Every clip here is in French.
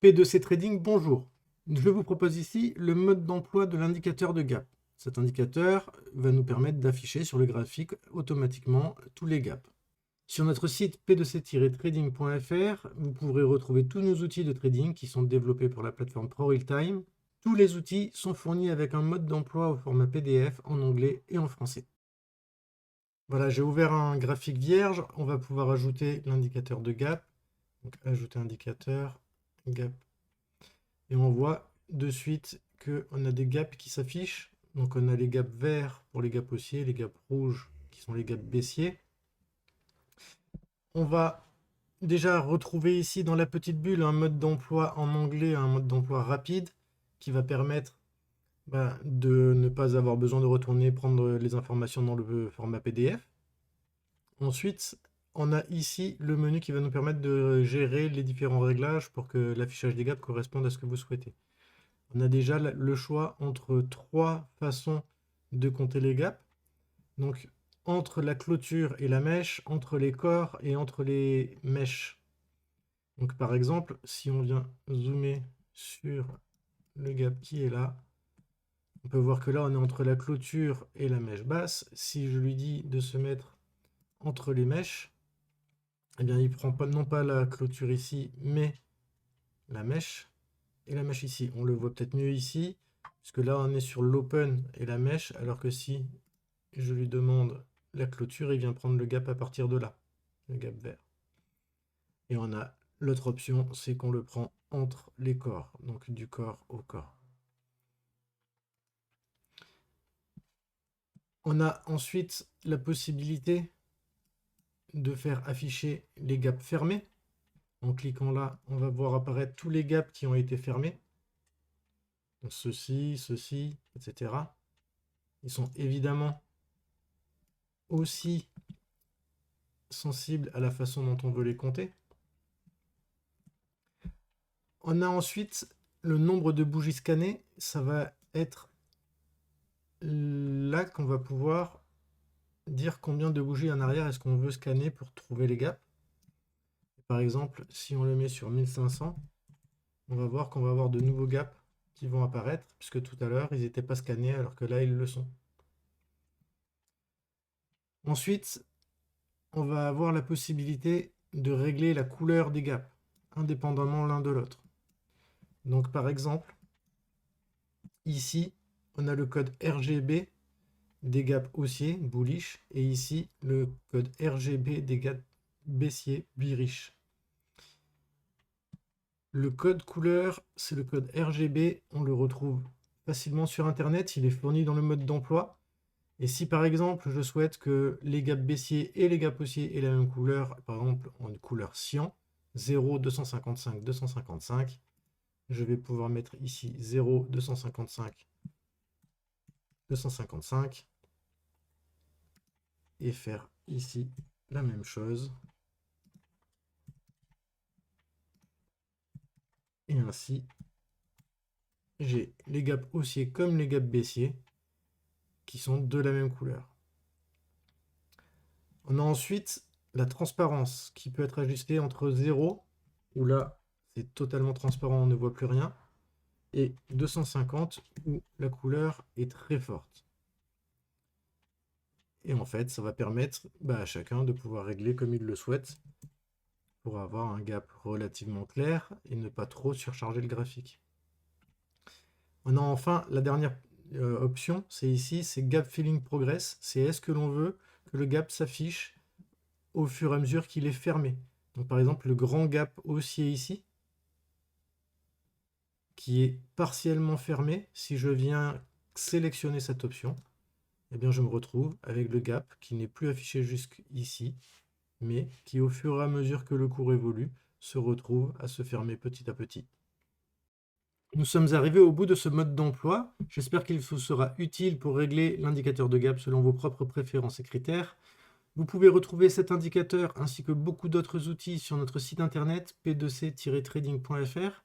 P2C Trading, bonjour. Je vous propose ici le mode d'emploi de l'indicateur de gap. Cet indicateur va nous permettre d'afficher sur le graphique automatiquement tous les gaps. Sur notre site p2c-trading.fr, vous pourrez retrouver tous nos outils de trading qui sont développés pour la plateforme ProRealTime. Tous les outils sont fournis avec un mode d'emploi au format PDF en anglais et en français. Voilà, j'ai ouvert un graphique vierge. On va pouvoir ajouter l'indicateur de gap. Donc ajouter indicateur, gap. Et on voit de suite qu'on a des gaps qui s'affichent. Donc on a les gaps verts pour les gaps haussiers, les gaps rouges qui sont les gaps baissiers. On va déjà retrouver ici dans la petite bulle un mode d'emploi en anglais, un mode d'emploi rapide qui va permettre de ne pas avoir besoin de retourner prendre les informations dans le format PDF. Ensuite, on a ici le menu qui va nous permettre de gérer les différents réglages pour que l'affichage des gaps corresponde à ce que vous souhaitez. On a déjà le choix entre trois façons de compter les gaps. Donc, entre la clôture et la mèche, entre les corps et entre les mèches. Donc, par exemple, si on vient zoomer sur le gap qui est là, on peut voir que là, on est entre la clôture et la mèche basse. Si je lui dis de se mettre entre les mèches, eh bien, il ne prend pas, non pas la clôture ici, mais la mèche. Et la mèche ici, on le voit peut-être mieux ici, puisque là on est sur l'open et la mèche, alors que si je lui demande la clôture, il vient prendre le gap à partir de là, le gap vert. Et on a l'autre option, c'est qu'on le prend entre les corps, donc du corps au corps. On a ensuite la possibilité de faire afficher les gaps fermés. En cliquant là, on va voir apparaître tous les gaps qui ont été fermés. Donc ceci, ceci, etc. Ils sont évidemment aussi sensibles à la façon dont on veut les compter. On a ensuite le nombre de bougies scannées. Ça va être là qu'on va pouvoir dire combien de bougies en arrière est-ce qu'on veut scanner pour trouver les gaps. Par exemple, si on le met sur 1500, on va voir qu'on va avoir de nouveaux gaps qui vont apparaître, puisque tout à l'heure, ils n'étaient pas scannés, alors que là, ils le sont. Ensuite, on va avoir la possibilité de régler la couleur des gaps, indépendamment l'un de l'autre. Donc par exemple, ici, on a le code RGB des gaps haussiers, bullish, et ici, le code RGB des gaps baissiers, bearish. Le code couleur, c'est le code RGB, on le retrouve facilement sur Internet, il est fourni dans le mode d'emploi. Et si par exemple, je souhaite que les gaps baissiers et les gaps haussiers aient la même couleur, par exemple en une couleur cyan, 0, 255, 255, je vais pouvoir mettre ici 0, 255, 255 et faire ici la même chose. Et ainsi, j'ai les gaps haussiers comme les gaps baissiers qui sont de la même couleur. On a ensuite la transparence qui peut être ajustée entre 0, où là c'est totalement transparent, on ne voit plus rien, et 250 où la couleur est très forte. Et en fait, ça va permettre à chacun de pouvoir régler comme il le souhaite pour avoir un gap relativement clair et ne pas trop surcharger le graphique. On a enfin la dernière option, c'est ici, c'est Gap Filling Progress. C'est est-ce que l'on veut que le gap s'affiche au fur et à mesure qu'il est fermé. Donc par exemple, le grand gap haussier ici, qui est partiellement fermé, si je viens sélectionner cette option, eh bien je me retrouve avec le gap qui n'est plus affiché jusqu'ici, mais qui au fur et à mesure que le cours évolue, se retrouve à se fermer petit à petit. Nous sommes arrivés au bout de ce mode d'emploi. J'espère qu'il vous sera utile pour régler l'indicateur de gap selon vos propres préférences et critères. Vous pouvez retrouver cet indicateur ainsi que beaucoup d'autres outils sur notre site internet p2c-trading.fr.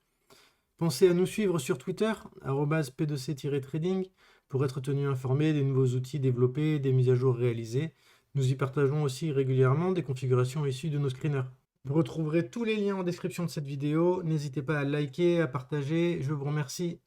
Pensez à nous suivre sur Twitter, @p2c-trading, pour être tenu informé des nouveaux outils développés et des mises à jour réalisées. Nous y partageons aussi régulièrement des configurations issues de nos screeners. Vous retrouverez tous les liens en description de cette vidéo. N'hésitez pas à liker, à partager. Je vous remercie.